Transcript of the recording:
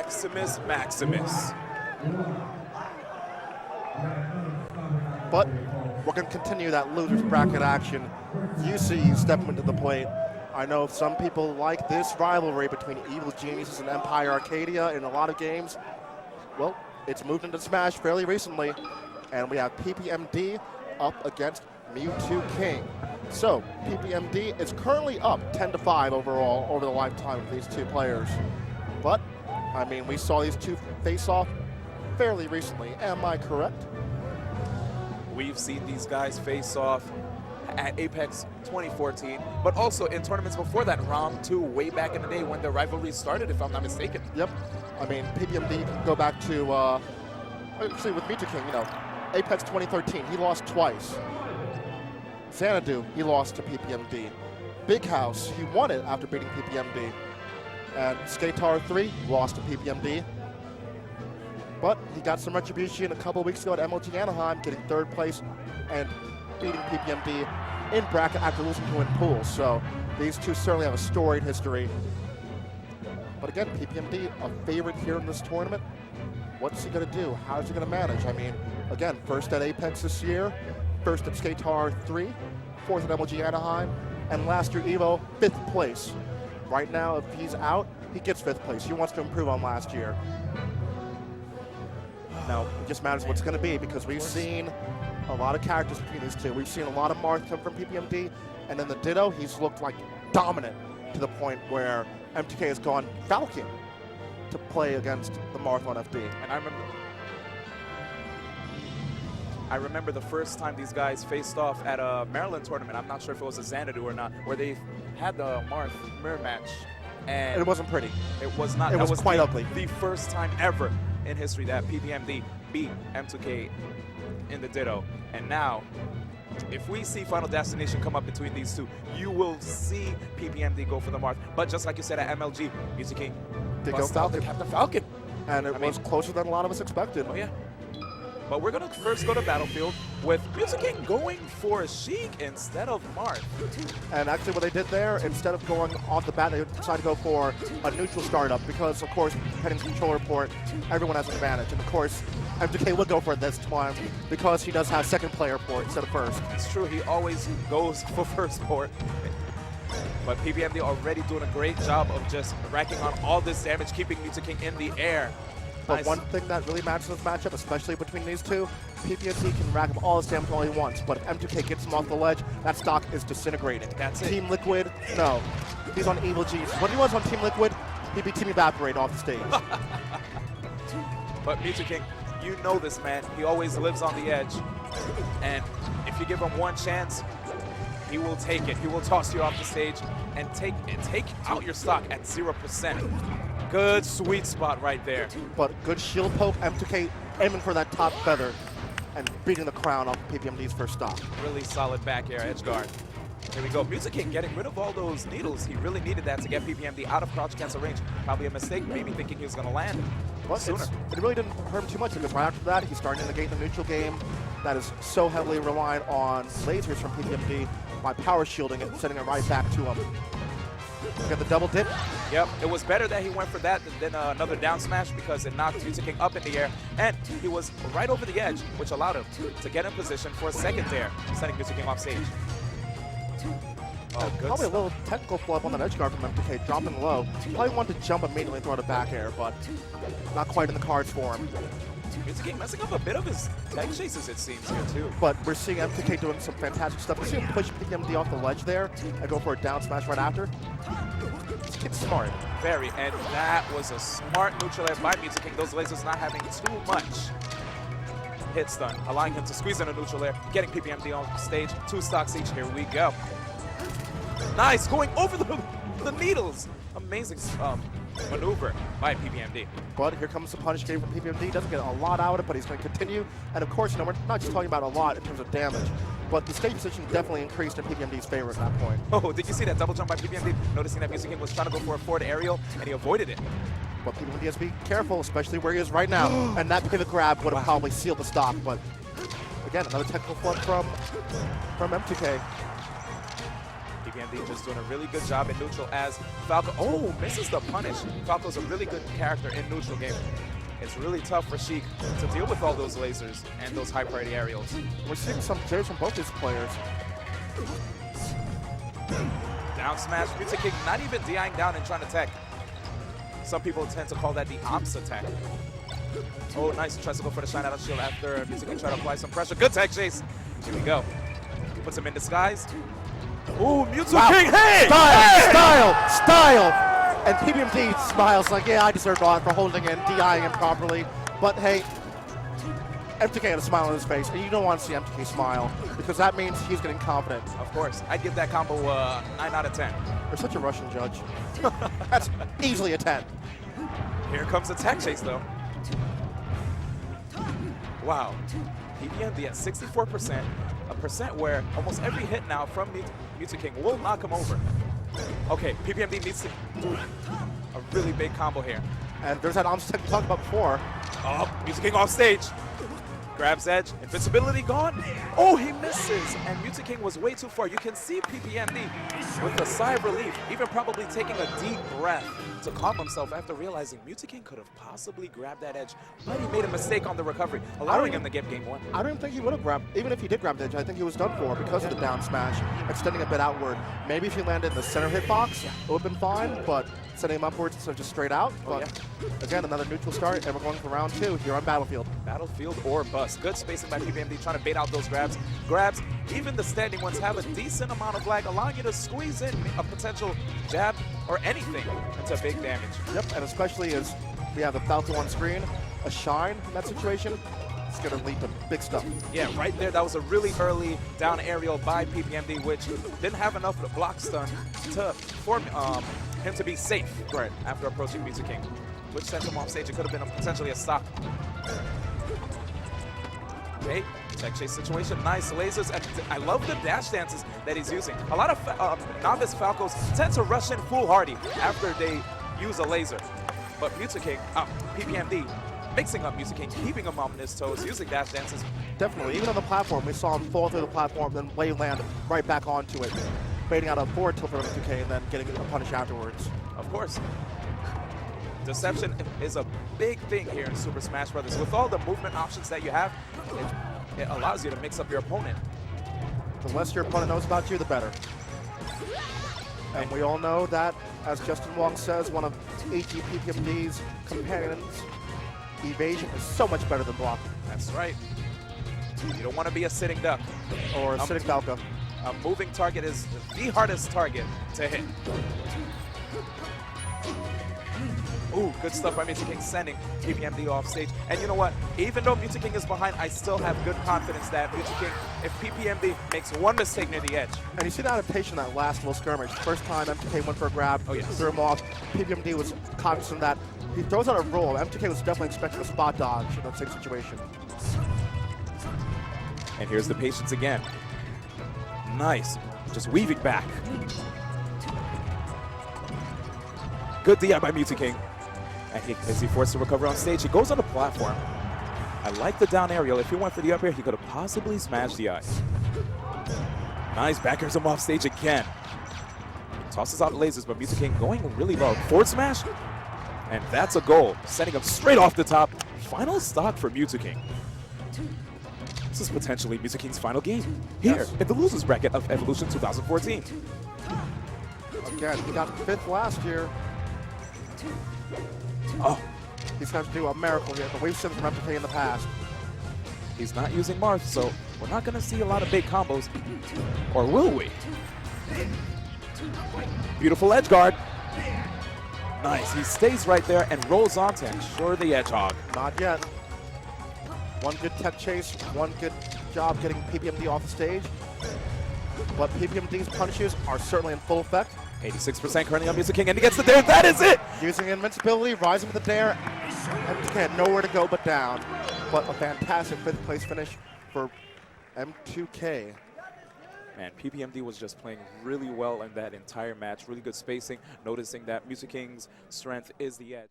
Maximus Maximus. But we're going to continue that loser's bracket action. UC stepping into the plate. I know some people like this rivalry between Evil Geniuses and Empire Arcadia in a lot of games. Well, it's moved into Smash fairly recently, and we have PPMD up against Mew2King. So PPMD is currently up 10-5 overall over the lifetime of these two players. But, I mean, we saw these two face off fairly recently. Am I correct? We've seen these guys face off at Apex 2014, but also in tournaments before that, Round 2, way back in the day when the rivalry started, if I'm not mistaken. Yep. I mean, PPMD can go back to, actually with Mew2King, you know, Apex 2013, he lost twice. Xanadu, he lost to PPMD. Big House, he won it after beating PPMD. And Skatar 3 lost to PPMD. But he got some retribution a couple weeks ago at MLG Anaheim, getting third place and beating PPMD in bracket after losing to in pool. So these two certainly have a storied history. But again, PPMD, a favorite here in this tournament. What's he going to do? How's he going to manage? I mean, again, first at Apex this year, first at Skatar 3, fourth at MLG Anaheim, and last year Evo, 5th place. Right now, if he's out, he gets 5th place. He wants to improve on last year. Now, it just matters what's going to be, because we've seen a lot of characters between these two. We've seen a lot of Marth come from PPMD, and in the Ditto, he's looked like dominant to the point where MTK has gone Falcon to play against the Marth on FD. And I remember the first time these guys faced off at a Maryland tournament. I'm not sure if it was a Xanadu or not, where they had the Marth mirror match. And it wasn't pretty. It was not. It was quite ugly. The first time ever in history that PPMD beat M2K in the Ditto. And now, if we see Final Destination come up between these two, you will see PPMD go for the Marth. But just like you said at MLG, Mew2King did go Falcon. Captain Falcon. And it was closer than a lot of us expected. Oh, yeah. But we're going to first go to Battlefield with Mew2King going for Sheik instead of Marth. And actually what they did there, instead of going off the bat, they decided to go for a neutral startup because, of course, heading controller port, everyone has an advantage. And, of course, M2K would go for it this time because he does have second player port instead of first. It's true. He always goes for first port. But PPMD already doing a great job of just racking on all this damage, keeping Mew2King in the air. But nice. one thing that really matters in this matchup, especially between these two, PPMD can rack up all his damage all he wants, but if M2K gets him off the ledge, that stock is disintegrating. That's it. Team Liquid, no. He's on Evil G's. When he was on Team Liquid, he'd be Team Evaporate off the stage. But Mew2King, you know this man. He always lives on the edge. And if you give him one chance, he will take it. He will toss you off the stage and take out your stock at 0%. Good sweet spot right there. But good shield poke, M2K aiming for that top feather and beating the crown off PPMD's first stock. Really solid back air edge guard. Here we go. Mew2King getting rid of all those needles. He really needed that to get PPMD out of crouch cancel range. Probably a mistake, maybe thinking he was going to land sooner. It really didn't hurt him too much because right after that, he's starting to negate the neutral game that is so heavily reliant on lasers from PPMD by power shielding it, sending it right back to him. Got the double dip. Yep, it was better that he went for that than another down smash because it knocked Mew2King up in the air, and he was right over the edge, which allowed him to get in position for a second dare, sending Mew2King off stage. Oh, good Probably stuff. a little technical flub on that edge guard from MTK, dropping low. Probably wanted to jump immediately and throw the back air, but not quite in the cards for him. Mew2King messing up a bit of his tech chases, it seems, here too. But we're seeing MTK doing some fantastic stuff. We see him push PPMD off the ledge there and go for a down smash right after. This kid's smart. Very, and that was a smart neutral air by Mew2King. Those lasers not having too much hit stun, allowing him to squeeze in a neutral air, getting PPMD on stage. 2 stocks each. Here we go. Nice, going over the needles. Amazing maneuver by PPMD. But here comes the punish game from PPMD. Doesn't get a lot out of it, but he's going to continue. And of course, you know, we're not just talking about a lot in terms of damage, but the stage position definitely increased in PPMD's favor at that point. Oh, did you see that double jump by PPMD? Noticing that Mew2King was trying to go for a forward aerial, and he avoided it. But PPMD has to be careful, especially where he is right now. And that pivot grab would have probably sealed the stock. But again, another technical flip from M2K. PPMD just doing a really good job in neutral as Falco, oh, misses the punish. Falco's a really good character in neutral game. It's really tough for Sheik to deal with all those lasers and those high priority aerials. We're seeing some J's from both these players. Down smash, Mew2King not even DIing down and trying to tech. Some people tend to call that the ops attack. Oh, nice. Tries to go for the shine out of shield after Mew2King try to apply some pressure. Good tech chase. Here we go. Puts him in disguise. Ooh, Mew2King, Wow. hey! Style! And PPMD smiles like, yeah, I deserve honor for holding in, DIing him properly. But hey, MTK had a smile on his face, and you don't want to see MTK smile, because that means he's getting confident. Of course. I'd give that combo 9 out of 10. You're such a Russian judge. That's easily a 10. Here comes the tech chase, though. Wow. PPMD at 64%, a percent where almost every hit now from Mew2King will knock him over. Okay, PPMD needs to do a really big combo here. And there's that arms tech we talked about before. Oh, Mew2King off stage. Grabs edge, invincibility gone. Oh, he misses, and Mew2King was way too far. You can see PPMD with a sigh of relief, even probably taking a deep breath to calm himself after realizing Mew2King could have possibly grabbed that edge, but he made a mistake on the recovery, allowing him to get game 1. I don't think he would have grabbed, even if he did grab the edge, I think he was done for because of the down smash, extending a bit outward. Maybe if he landed in the center hitbox, it would have been fine, but sending him upwards instead of just straight out. But again, another neutral start, and we're going for round 2 here on Battlefield. Battlefield or bust. Good spacing by PPMD, trying to bait out those grabs. Grabs, even the standing ones have a decent amount of lag, allowing you to squeeze in a potential jab or anything into big damage. Yep, and especially as we have the Falco on screen, a shine in that situation, it's going to lead to big stuff. Yeah, right there, that was a really early down aerial by PPMD, which didn't have enough of the block stun to form him to be safe after approaching Mew2King, which sent him off stage. It could have been potentially a stock. Okay, tech chase situation, nice lasers, and I love the dash dances that he's using. A lot of novice Falcos tend to rush in foolhardy after they use a laser, but Mew2King, PPMD, mixing up Mew2King, keeping him on his toes, using dash dances. Definitely, even on the platform, we saw him fall through the platform, then land right back onto it, baiting out a forward tilt from M2K and then getting a punish afterwards. Of course. Deception is a big thing here in Super Smash Bros. With all the movement options that you have, it allows you to mix up your opponent. The less your opponent knows about you, the better. And we all know that, as Justin Wong says, one of PPMD's companions, evasion is so much better than blocking. That's right. You don't want to be a sitting duck. Or a sitting Falco. A moving target is the hardest target to hit. Ooh, good stuff by Mew2King, sending PPMD off stage. And you know what? Even though Mew2King is behind, I still have good confidence that Mew2King, if PPMD makes one mistake near the edge. And you see the adaptation that last little skirmish. First time M2K went for a grab, threw him off. PPMD was cognizant of that. He throws out a roll. M2K was definitely expecting a spot dodge in that same situation. And here's the patience again. Nice. Just weaving back. Good DI by Mew2King. And as he forced to recover on stage, he goes on the platform. I like the down aerial. If he went for the up air, he could have possibly smashed the ice. Nice, back airs him off stage again. Tosses out lasers, but Mew2King going really low. Forward smash, and that's a goal. Sending him straight off the top. Final stock for Mew2King. This is potentially Mew2King's final game here in the losers bracket of Evolution 2014. Again, he got 5th last year. Oh, he's going to do a miracle here, but we've seen from M2K in the past. He's not using Marth, so we're not going to see a lot of big combos. Or will we? Beautiful edge guard. Nice. He stays right there and rolls on to ensure the edge hog. Not yet. One good tech chase, one good job getting PPMD off the stage. But PPMD's punishes are certainly in full effect. 86% currently on Mew2King, and he gets the dare. That is it! Using invincibility, rising with the dare. M2K had nowhere to go but down. But a fantastic 5th place finish for M2K. Man, PPMD was just playing really well in that entire match. Really good spacing, noticing that Mew2King's strength is the edge.